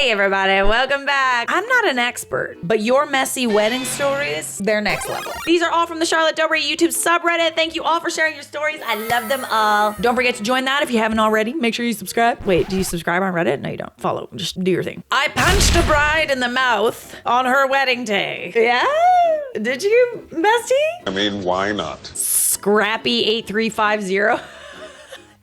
Hey everybody, welcome back. I'm not an expert, but your messy wedding stories, they're next level. These are all from the Charlotte Dobre YouTube subreddit. Thank you all for sharing your stories. I love them all. Don't forget to join that if you haven't already. Make sure you subscribe. Wait, do you subscribe on Reddit? No, you don't. Follow, just do your thing. I punched a bride in the mouth on her wedding day. Yeah? Did you, bestie? I mean, why not? Scrappy8350.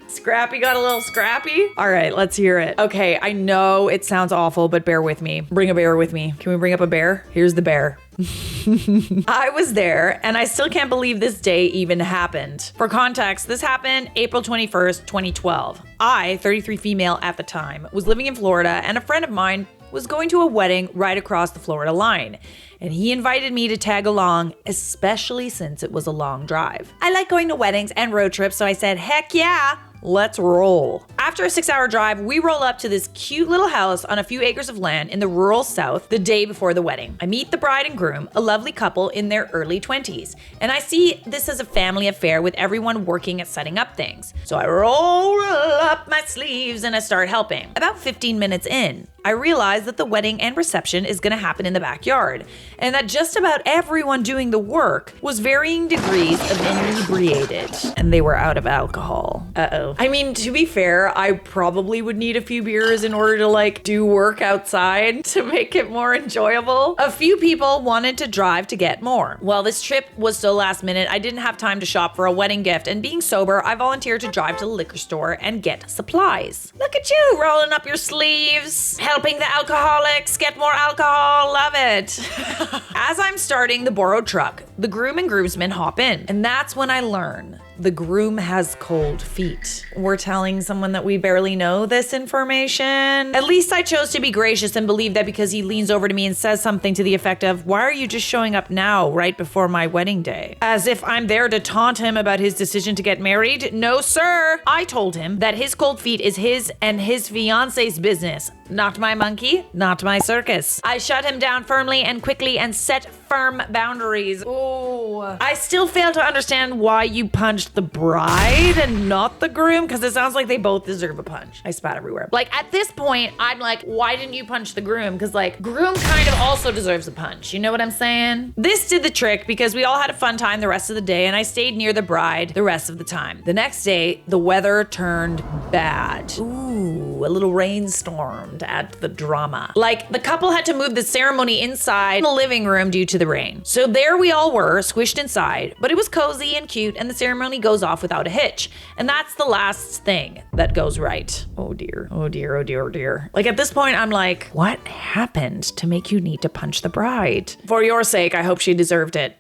Scrappy got a little scrappy? All right, let's hear it. Okay, I know it sounds awful, but bear with me. Bring a bear with me. Can we bring up a bear? Here's the bear. I was there, and I still can't believe this day even happened. For context, this happened April 21st, 2012. I, 33 female at the time, was living in Florida, and a friend of mine was going to a wedding right across the Florida line. And he invited me to tag along, especially since it was a long drive. I like going to weddings and road trips, so I said, heck yeah, let's roll. After a 6-hour drive, we roll up to this cute little house on a few acres of land in the rural South the day before the wedding. I meet the bride and groom, a lovely couple in their early 20s, and I see this as a family affair with everyone working at setting up things. So I roll up my sleeves and I start helping. About 15 minutes in, I realize that the wedding and reception is gonna happen in the backyard, and that just about everyone doing the work was varying degrees of inebriated, and they were out of alcohol. Uh-oh. I mean, to be fair, I probably would need a few beers in order to like do work outside to make it more enjoyable. A few people wanted to drive to get more. Well, this trip was so last minute, I didn't have time to shop for a wedding gift, and being sober, I volunteered to drive to the liquor store and get supplies. Look at you rolling up your sleeves, helping the alcoholics get more alcohol, love it. As I'm starting the borrowed truck, the groom and groomsmen hop in, and that's when I learn the groom has cold feet. We're telling someone that we barely know this information. At least I chose to be gracious and believe that because he leans over to me and says something to the effect of, why are you just showing up now, right before my wedding day? As if I'm there to taunt him about his decision to get married. No, sir. I told him that his cold feet is his and his fiance's business. Not my monkey, not my circus. I shut him down firmly and quickly and set firm boundaries. Ooh. I still fail to understand why you punched the bride and not the groom, because it sounds like they both deserve a punch. I spat everywhere. Like at this point, I'm like, why didn't you punch the groom? Because like groom kind of also deserves a punch. You know what I'm saying? This did the trick because we all had a fun time the rest of the day, and I stayed near the bride the rest of the time. The next day, the weather turned bad. Ooh, a little rainstorm to add to the drama. Like the couple had to move the ceremony inside the living room due to the rain. So there we all were, squished inside, but it was cozy and cute, and the ceremony goes off without a hitch. And that's the last thing that goes right. Oh dear, oh dear, oh dear, oh dear. Like at this point, I'm like, what happened to make you need to punch the bride? For your sake, I hope she deserved it.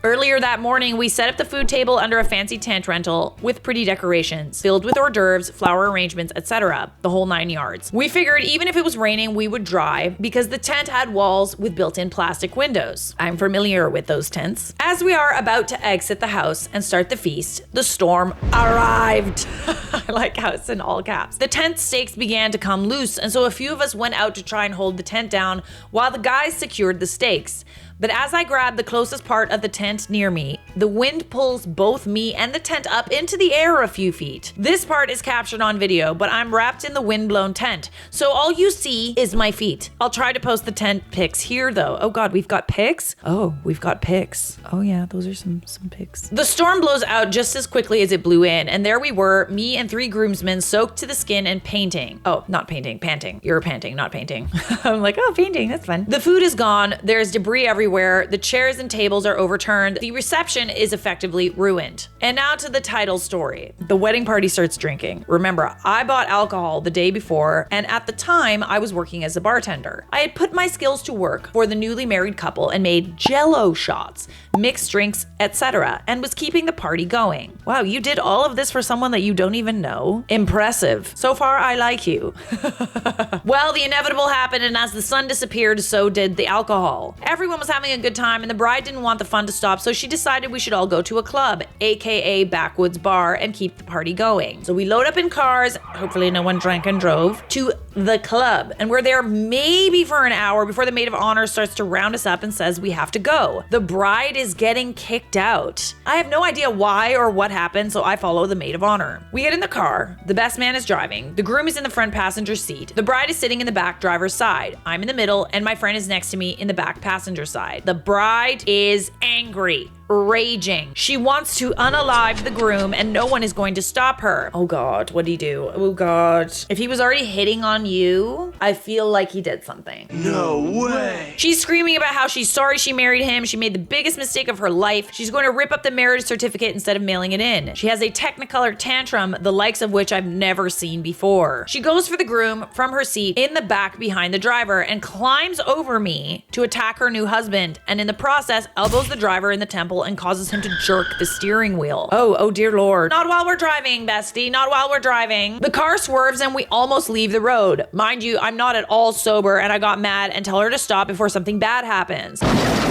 Earlier that morning, we set up the food table under a fancy tent rental with pretty decorations, filled with hors d'oeuvres, flower arrangements, etc. The whole 9 yards. We figured even if it was raining, we would dry because the tent had walls with built-in plastic windows. I'm familiar with those tents. As we are about to exit the house and start the feast, the storm arrived. I like how it's in all caps. The tent stakes began to come loose, and so a few of us went out to try and hold the tent down while the guys secured the stakes. But as I grab the closest part of the tent near me, the wind pulls both me and the tent up into the air a few feet. This part is captured on video, but I'm wrapped in the wind-blown tent, so all you see is my feet. I'll try to post the tent pics here though. Oh god, we've got pics? Oh, we've got pics. Oh yeah, those are some pics. The storm blows out just as quickly as it blew in, and there we were, me and 3 groomsmen soaked to the skin and painting. Oh, not painting, panting. You're panting, not painting. I'm like, oh, painting, that's fun. The food is gone, there's debris everywhere. The chairs and tables are overturned. The reception is effectively ruined. And now to the title story. The wedding party starts drinking. Remember, I bought alcohol the day before, and at the time, I was working as a bartender. I had put my skills to work for the newly married couple and made Jell-O shots, mixed drinks, etc., and was keeping the party going. Wow, you did all of this for someone that you don't even know? Impressive. So far, I like you. Well, the inevitable happened, and as the sun disappeared, so did the alcohol. Everyone was having a good time, and the bride didn't want the fun to stop, so she decided we should all go to a club, aka backwoods bar, and keep the party going. So we load up in cars, hopefully no one drank and drove, to the club, and we're there maybe for an hour before the maid of honor starts to round us up and says we have to go. The bride is getting kicked out. I have no idea why or what happened, so I follow the maid of honor. We get in the car. The best man is driving. The groom is in the front passenger seat. The bride is sitting in the back driver's side. I'm in the middle, and my friend is next to me in the back passenger side. The bride is angry. Raging. She wants to unalive the groom and no one is going to stop her. Oh God, what'd he do? Oh God. If he was already hitting on you, I feel like he did something. No way. She's screaming about how she's sorry she married him. She made the biggest mistake of her life. She's going to rip up the marriage certificate instead of mailing it in. She has a technicolor tantrum, the likes of which I've never seen before. She goes for the groom from her seat in the back behind the driver and climbs over me to attack her new husband, and in the process elbows the driver in the temple and causes him to jerk the steering wheel. Oh dear Lord. Not while we're driving, bestie. Not while we're driving. The car swerves and we almost leave the road. Mind you, I'm not at all sober and I got mad and tell her to stop before something bad happens.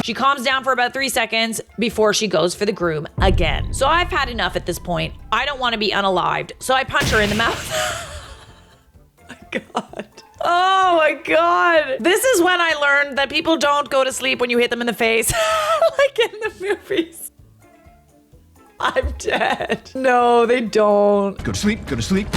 She calms down for about 3 seconds before she goes for the groom again. So I've had enough at this point. I don't want to be unalived, so I punch her in the mouth. Oh my God. Oh my God. This is when I learned that people don't go to sleep when you hit them in the face. Like in the movies. I'm dead. No, they don't. Go to sleep, go to sleep.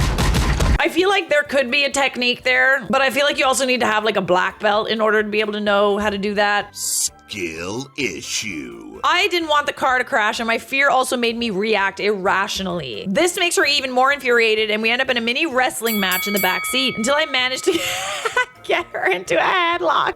I feel like there could be a technique there, but I feel like you also need to have like a black belt in order to be able to know how to do that. Skill issue. I didn't want the car to crash, and my fear also made me react irrationally. This makes her even more infuriated, and we end up in a mini wrestling match in the back seat until I managed to get her into a headlock.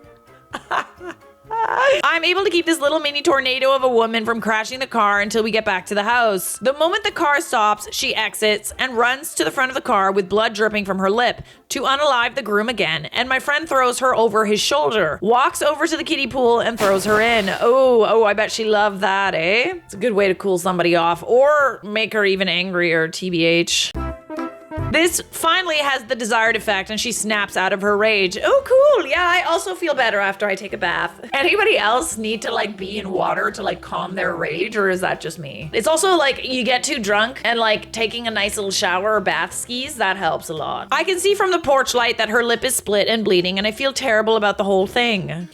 I'm able to keep this little mini tornado of a woman from crashing the car until we get back to the house. The moment the car stops, she exits and runs to the front of the car with blood dripping from her lip to unalive the groom again, and my friend throws her over his shoulder, walks over to the kiddie pool and throws her in. Oh, I bet she loved that, eh? It's a good way to cool somebody off or make her even angrier, TBH. This finally has the desired effect and she snaps out of her rage. Oh, cool. Yeah, I also feel better after I take a bath. Anybody else need to like be in water to like calm their rage, or is that just me? It's also like you get too drunk and like taking a nice little shower or bath skis, that helps a lot. I can see from the porch light that her lip is split and bleeding and I feel terrible about the whole thing.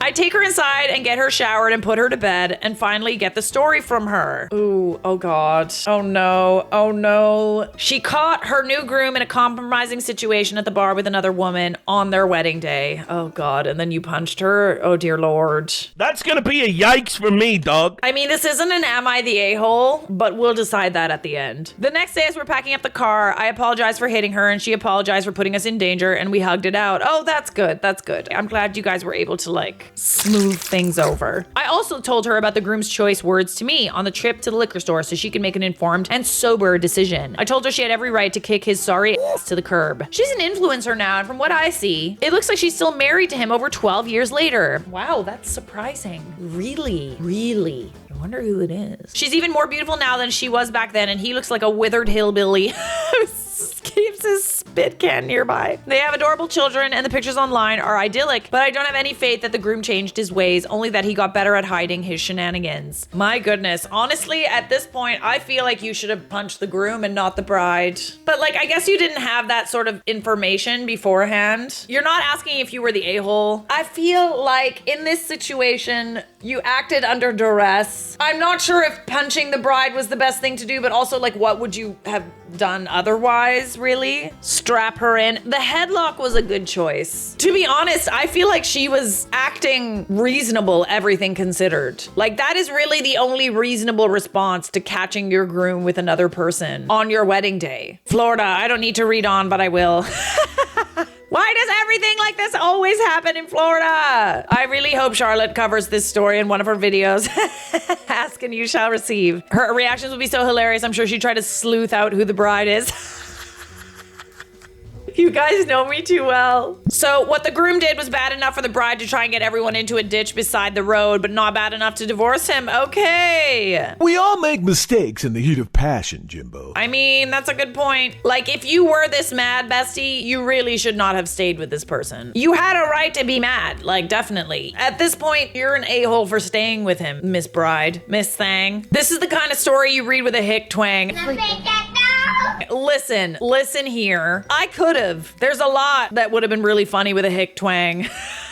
I take her inside and get her showered and put her to bed and finally get the story from her. Ooh, oh God. Oh no. She caught her new groom in a compromising situation at the bar with another woman on their wedding day. Oh God, and then you punched her? Oh dear Lord. That's gonna be a yikes for me, dog. I mean, this isn't an am I the a-hole, but we'll decide that at the end. The next day as we're packing up the car, I apologized for hitting her and she apologized for putting us in danger and we hugged it out. Oh, that's good. I'm glad you guys were able to like smooth things over. I also told her about the groom's choice words to me on the trip to the liquor store so she can make an informed and sober decision. I told her she had every right to kick his sorry ass to the curb. She's an influencer now, and from what I see, it looks like she's still married to him over 12 years later. Wow, that's surprising. Really? I wonder who it is. She's even more beautiful now than she was back then, and he looks like a withered hillbilly. Keeps his spit can nearby. They have adorable children and the pictures online are idyllic, but I don't have any faith that the groom changed his ways, only that he got better at hiding his shenanigans. My goodness. Honestly, at this point, I feel like you should have punched the groom and not the bride. But like, I guess you didn't have that sort of information beforehand. You're not asking if you were the a-hole. I feel like in this situation, you acted under duress. I'm not sure if punching the bride was the best thing to do, but also like, what would you have done otherwise, really? Strap her in. The headlock was a good choice. To be honest, I feel like she was acting reasonable, everything considered. Like, that is really the only reasonable response to catching your groom with another person on your wedding day. Florida, I don't need to read on, but I will. Why does everything like this always happen in Florida? I really hope Charlotte covers this story in one of her videos. Ask and you shall receive. Her reactions will be so hilarious. I'm sure she'd try to sleuth out who the bride is. You guys know me too well. So what the groom did was bad enough for the bride to try and get everyone into a ditch beside the road, but not bad enough to divorce him. Okay. We all make mistakes in the heat of passion, Jimbo. I mean, that's a good point. Like, if you were this mad, bestie, you really should not have stayed with this person. You had a right to be mad, like, definitely. At this point, you're an a-hole for staying with him, Miss Bride, Miss Thang. This is the kind of story you read with a hick twang. Listen here. I could have. There's a lot that would have been really funny with a hick twang.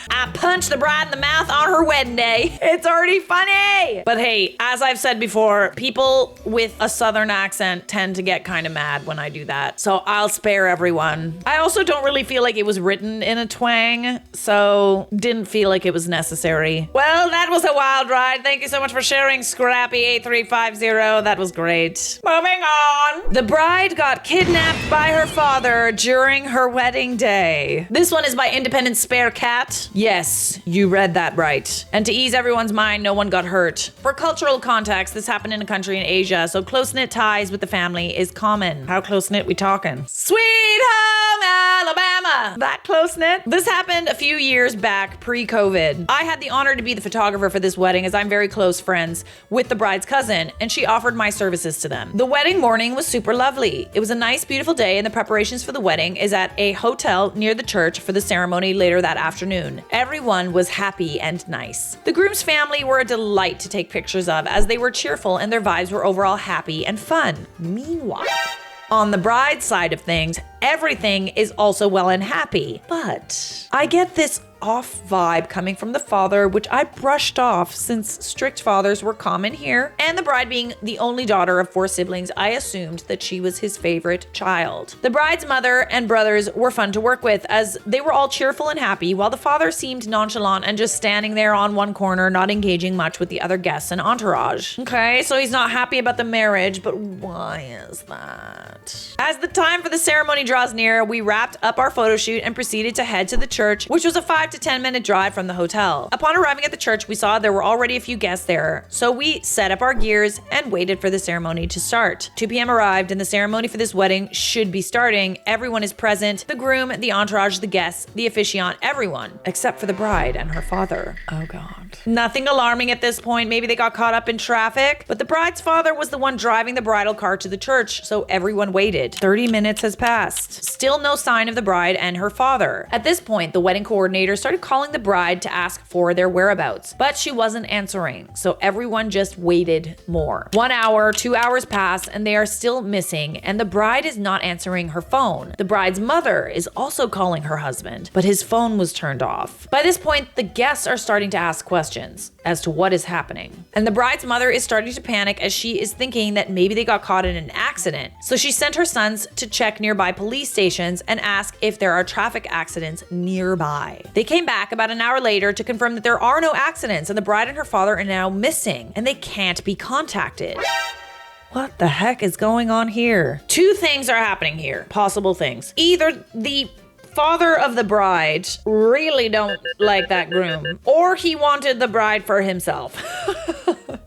I punched the bride in the mouth on her wedding day. It's already funny. But hey, as I've said before, people with a southern accent tend to get kind of mad when I do that. So I'll spare everyone. I also don't really feel like it was written in a twang, so didn't feel like it was necessary. Well, that was a wild ride. Thank you so much for sharing, Scrappy8350. That was great. Moving on. The bride got kidnapped by her father during her wedding day. This one is by Independent Spare Cat. Yes, you read that right. And to ease everyone's mind, no one got hurt. For cultural context, this happened in a country in Asia, so close-knit ties with the family is common. How close-knit we talking? Sweet home Alabama! That close-knit? This happened a few years back, pre-COVID. I had the honor to be the photographer for this wedding as I'm very close friends with the bride's cousin, and she offered my services to them. The wedding morning was super lovely. It was a nice, beautiful day, and the preparations for the wedding is at a hotel near the church for the ceremony later that afternoon. Everyone was happy and nice. The groom's family were a delight to take pictures of as they were cheerful and their vibes were overall happy and fun. Meanwhile, on the bride's side of things, everything is also well and happy. But I get this off vibe coming from the father, which I brushed off since strict fathers were common here. And the bride being the only daughter of 4 siblings, I assumed that she was his favorite child. The bride's mother and brothers were fun to work with as they were all cheerful and happy, while the father seemed nonchalant and just standing there on one corner, not engaging much with the other guests and entourage. Okay, so he's not happy about the marriage, but why is that? As the time for the ceremony draws near, we wrapped up our photo shoot and proceeded to head to the church, which was a 5 to 10 minute drive from the hotel. Upon arriving at the church, we saw there were already a few guests there, so we set up our gears and waited for the ceremony to start. 2 p.m. arrived and the ceremony for this wedding should be starting. Everyone is present: the groom, the entourage, the guests, the officiant, everyone, except for the bride and her father. Oh God. Nothing alarming at this point. Maybe they got caught up in traffic, but the bride's father was the one driving the bridal car to the church, so everyone waited. 30 minutes has passed. Still no sign of the bride and her father. At this point, the wedding coordinator started calling the bride to ask for their whereabouts, but she wasn't answering, so everyone just waited more. 1 hour, 2 hours pass, and they are still missing, and the bride is not answering her phone. The bride's mother is also calling her husband, but his phone was turned off. By this point, the guests are starting to ask questions as to what is happening, and the bride's mother is starting to panic as she is thinking that maybe they got caught in an accident. So she sent her sons to check nearby police stations and ask if there are traffic accidents nearby. They came back about an hour later to confirm that there are no accidents and the bride and her father are now missing and they can't be contacted. What the heck is going on here? 2 things are happening here. Possible things. Either the father of the bride really don't like that groom, or he wanted the bride for himself.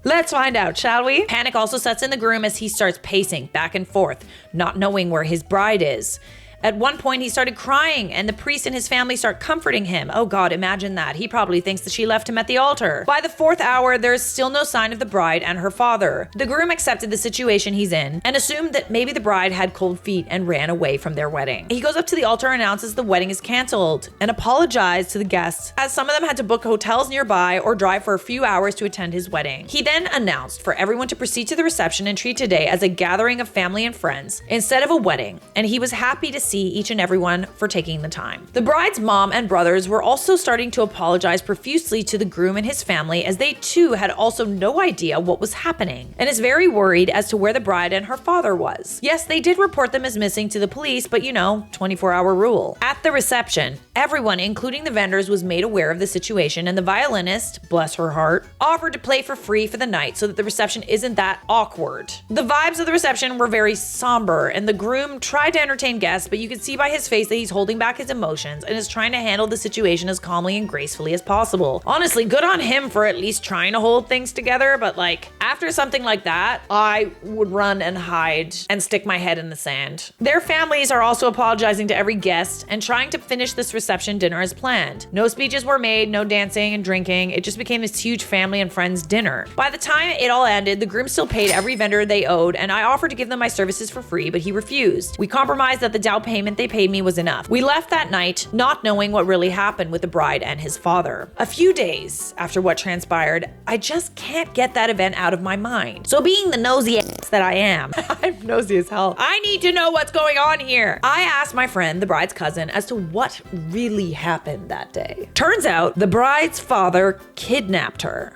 Let's find out, shall we? Panic also sets in the groom as he starts pacing back and forth, not knowing where his bride is. At one point, he started crying, and the priest and his family start comforting him. Oh God, imagine that. He probably thinks that she left him at the altar. By the 4th hour, there's still no sign of the bride and her father. The groom accepted the situation he's in and assumed that maybe the bride had cold feet and ran away from their wedding. He goes up to the altar and announces the wedding is canceled and apologized to the guests, as some of them had to book hotels nearby or drive for a few hours to attend his wedding. He then announced for everyone to proceed to the reception and treat today as a gathering of family and friends instead of a wedding, and he was happy to see each and everyone for taking the time. The bride's mom and brothers were also starting to apologize profusely to the groom and his family, as they too had also no idea what was happening and is very worried as to where the bride and her father was. Yes, they did report them as missing to the police, but 24-hour rule. At the reception, everyone, including the vendors, was made aware of the situation, and the violinist, bless her heart, offered to play for free for the night so that the reception isn't that awkward. The vibes of the reception were very somber, and the groom tried to entertain guests, but you could see by his face that he's holding back his emotions and is trying to handle the situation as calmly and gracefully as possible. Honestly, good on him for at least trying to hold things together, but after something like that, I would run and hide and stick my head in the sand. Their families are also apologizing to every guest and trying to finish this reception dinner as planned. No speeches were made, no dancing and drinking. It just became this huge family and friends dinner. By the time it all ended, the groom still paid every vendor they owed, and I offered to give them my services for free, but he refused. We compromised that the dowry payment they paid me was enough. We left that night, not knowing what really happened with the bride and his father. A few days after what transpired, I just can't get that event out of my mind. So being the nosy ass that I am, I'm nosy as hell, I need to know what's going on here. I asked my friend, the bride's cousin, as to what really happened that day. Turns out the bride's father kidnapped her.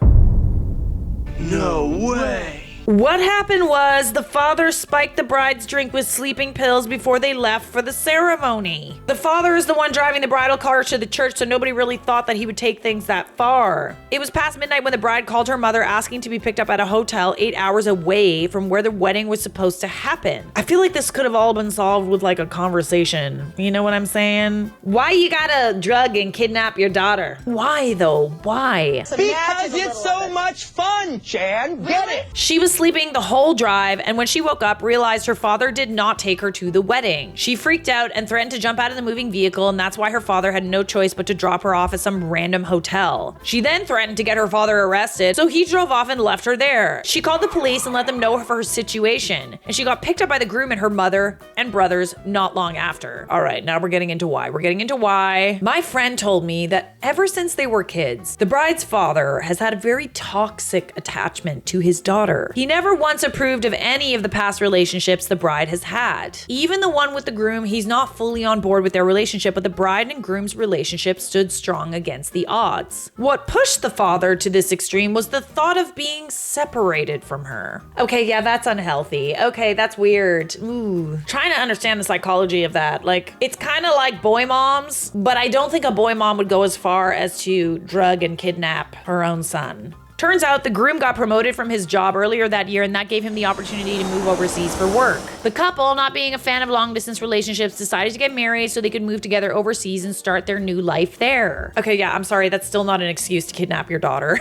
No way. What happened was the father spiked the bride's drink with sleeping pills before they left for the ceremony. The father is the one driving the bridal car to the church, so nobody really thought that he would take things that far. It was past midnight when the bride called her mother asking to be picked up at a hotel 8 hours away from where the wedding was supposed to happen. I feel like this could have all been solved with like a conversation. You know what I'm saying? Why you gotta drug and kidnap your daughter? Why though? Why? Because it's so much fun, Chan. Get it? She was sleeping the whole drive, and when she woke up, realized her father did not take her to the wedding. She freaked out and threatened to jump out of the moving vehicle, and that's why her father had no choice but to drop her off at some random hotel. She then threatened to get her father arrested, so he drove off and left her there. She called the police and let them know of her situation, and she got picked up by the groom and her mother and brothers not long after. All right, now we're getting into why. My friend told me that ever since they were kids, the bride's father has had a very toxic attachment to his daughter. He never once approved of any of the past relationships the bride has had. Even the one with the groom, he's not fully on board with their relationship, but the bride and groom's relationship stood strong against the odds. What pushed the father to this extreme was the thought of being separated from her. Okay, yeah, that's unhealthy. Okay, that's weird. Ooh. Trying to understand the psychology of that. Like, it's kind of like boy moms, but I don't think a boy mom would go as far as to drug and kidnap her own son. Turns out the groom got promoted from his job earlier that year, and that gave him the opportunity to move overseas for work. The couple, not being a fan of long-distance relationships, decided to get married so they could move together overseas and start their new life there. Okay, yeah, I'm sorry, that's still not an excuse to kidnap your daughter.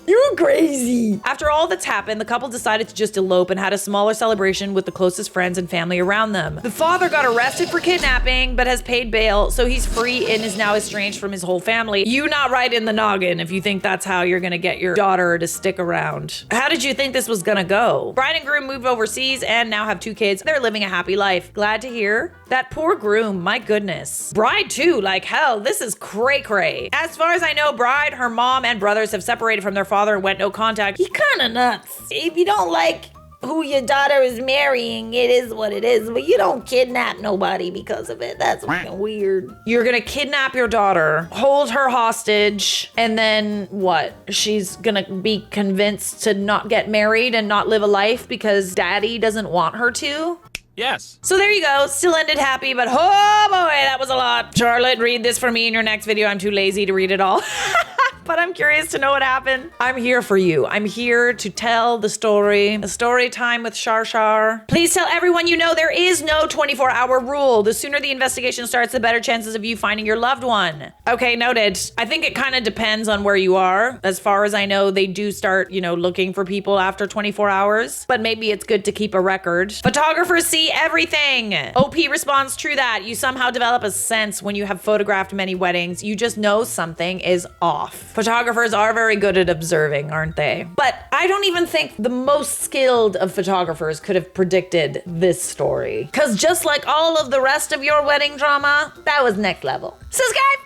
You're crazy. After all that's happened, the couple decided to just elope and had a smaller celebration with the closest friends and family around them. The father got arrested for kidnapping, but has paid bail, so he's free and is now estranged from his whole family. You not right in the noggin if you think that's how you're gonna get your daughter to stick around. How did you think this was gonna go? Bride and groom moved overseas and now have 2 kids. They're living a happy life. Glad to hear. That poor groom, my goodness. Bride too, like hell, this is cray-cray. As far as I know, bride, her mom, and brothers have separated from their father and went no contact. He kinda nuts. If you don't like who your daughter is marrying, it is what it is, but you don't kidnap nobody because of it. That's fucking weird. You're gonna kidnap your daughter, hold her hostage, and then what? She's gonna be convinced to not get married and not live a life because daddy doesn't want her to? Yes. So there you go. Still ended happy, but oh boy, that was a lot. Charlotte, read this for me in your next video. I'm too lazy to read it all. But I'm curious to know what happened. I'm here for you. I'm here to tell the story. A story time with Shar Shar. Please tell everyone you know there is no 24-hour rule. The sooner the investigation starts, the better chances of you finding your loved one. Okay, noted. I think it kind of depends on where you are. As far as I know, they do start, looking for people after 24 hours. But maybe it's good to keep a record. Photographers see everything. OP responds, true that. You somehow develop a sense when you have photographed many weddings. You just know something is off. Photographers are very good at observing, aren't they? But I don't even think the most skilled of photographers could have predicted this story. Because just like all of the rest of your wedding drama, that was next level. Subscribe!